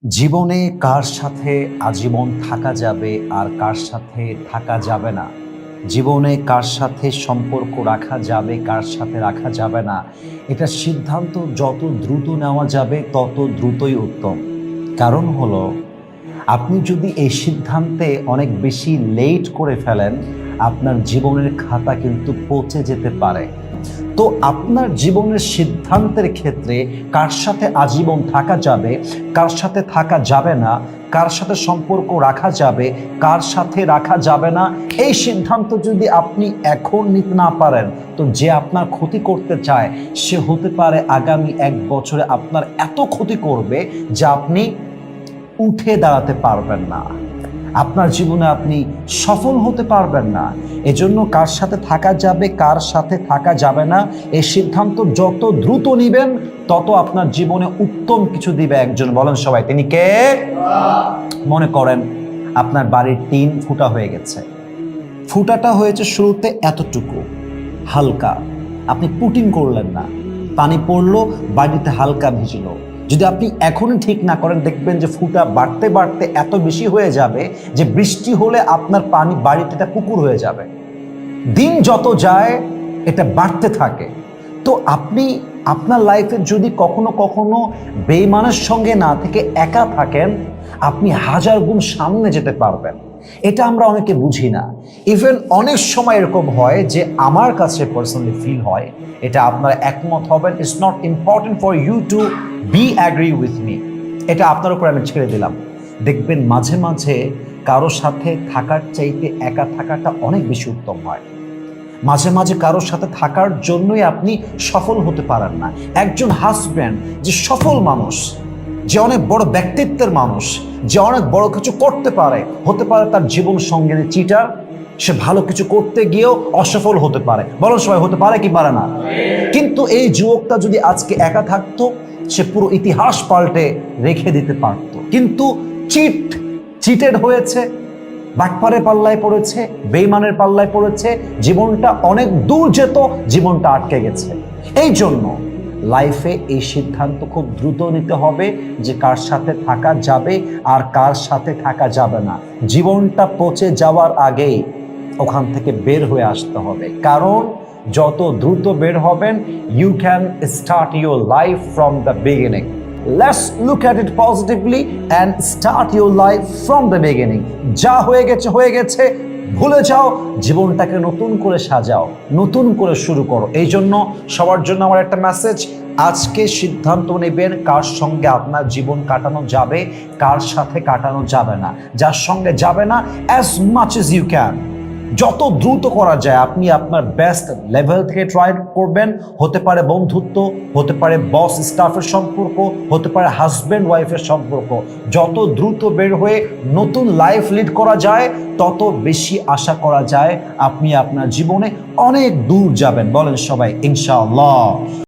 জীবনে কার সাথে আজীবন থাকা যাবে আর কার সাথে থাকা যাবে না, জীবনে কার সাথে সম্পর্ক রাখা যাবে কার সাথে রাখা যাবে না, এটা সিদ্ধান্ত যত দ্রুত নেওয়া যাবে তত দ্রুতই উত্তম। কারণ হলো, আপনি যদি এই সিদ্ধান্তে অনেক বেশি লেট করে ফেলেন, আপনার জীবনের খাতা কিন্তু পচে যেতে পারে। তো আপনার জীবনের সিদ্ধান্তের ক্ষেত্রে কার সাথে আজীবন থাকা যাবে, কার সাথে থাকা যাবে না, কার সাথে সম্পর্ক রাখা যাবে, কার সাথে রাখা যাবে না, এই সিদ্ধান্ত যদি আপনি এখন নিতে না পারেন, তো যে আপনার ক্ষতি করতে চায় সে হতে পারে আগামী 1 বছরে আপনার এত ক্ষতি করবে যে আপনি উঠে দাঁড়াতে পারবেন না, আপনার জীবনে আপনি সফল হতে পারবেন না। এজন্য কার সাথে থাকা যাবে কার সাথে থাকা যাবে না, এই সিদ্ধান্ত যত দ্রুত নেবেন তত আপনার জীবনে উত্তম কিছু দিবে একজন। বলেন সবাই, তিনি কে? মনে করেন আপনার বাড়ির টিন ফুটা হয়ে গেছে। ফুটাটা হয়েছে শুরুতে এতটুকু হালকা, আপনি পুটিং করলেন না, পানি পড়লো, বাড়িতে হালকা ভিজলো। যদি আপনি এখনই ঠিক না করেন, দেখবেন যে ফুটা বাড়তে বাড়তে এত বেশি হয়ে যাবে যে বৃষ্টি হলে আপনার পানি বাড়িতে পুকুর হয়ে যাবে। দিন যত যায় এটা বাড়তে থাকে। তো আপনি আপনার লাইফে যদি কখনো কখনো বেঈমানের সঙ্গে না থেকে একা থাকেন, আপনি 1000 গুণ সামনে যেতে পারবেন। এটা আমরা অনেকে বুঝি না। ইভেন অনেক সময় এরকম হয় যে আমার কাছে পার্সোনালি ফিল হয়, এটা আপনারা একমত হবেন, it's not important for you to be agree with me, এটা আপনার উপর আমি ছেড়ে দিলাম। দেখবেন মাঝে মাঝে কারোর সাথে থাকার চাইতে একা থাকাটা অনেক বেশি উত্তম হয়। মাঝে মাঝে কারোর সাথে থাকার জন্যই আপনি সফল হতে পারেন না। একজন হাজব্যান্ড যে সফল মানুষ, যে অনেক বড় ব্যক্তিত্বের মানুষ, যে অনেক বড় কিছু করতে পারে, হতে পারে তার জীবন সঙ্গিনী চিটার, সে ভালো কিছু করতে গিয়েও অসফল হতে পারে। বলো সবাই, হতে পারে কি পারে না? কিন্তু এই যুবকটা যদি আজকে একা থাকতো, সে পুরো ইতিহাস পাল্টে রেখে দিতে পারত। কিন্তু চিটেড হয়েছে, বাটপারের পাল্লায় পড়েছে, বেঈমানের পাল্লায় পড়েছে, জীবনটা অনেক দূর যেত, জীবনটা আটকে গেছে। এই জন্য লাইফে এই সিদ্ধান্ত খুব দ্রুত নিতে হবে যে কার সাথে থাকা যাবে আর কার সাথে থাকা যাবে না। জীবনটা পচে যাওয়ার আগেই ওখান থেকে বের হয়ে আসতে হবে। কারণ যত দ্রুত বের হবেন, you can start your life from the beginning. Let's look at it positively and start your life from the beginning. যা হয়ে গেছে হয়ে গেছে, ভুলে যাও, জীবনটাকে নতুন করে সাজাও, নতুন করে শুরু করো। এই জন্য সবার জন্য আমার একটা মেসেজ, আজকে সিদ্ধান্ত নেবেন কার সঙ্গে আপনার জীবন কাটানো যাবে, কার সাথে কাটানো যাবে না। যার সঙ্গে যাবে না, as much as you can, যত দ্রুত করা যায় আপনি আপনার বেস্ট লেভেল থেকে ট্রাই করবেন। হতে পারে বন্ধুত্ব, হতে পারে বস স্টাফের সম্পর্ক, হতে পারে হাজব্যান্ড ওয়াইফের সম্পর্ক। যত দ্রুত বের হয়ে নতুন লাইফ লিড করা যায়, তত বেশি আশা করা যায় আপনি আপনার জীবনে অনেক দূর যাবেন। বলেন সবাই ইনশাআল্লাহ।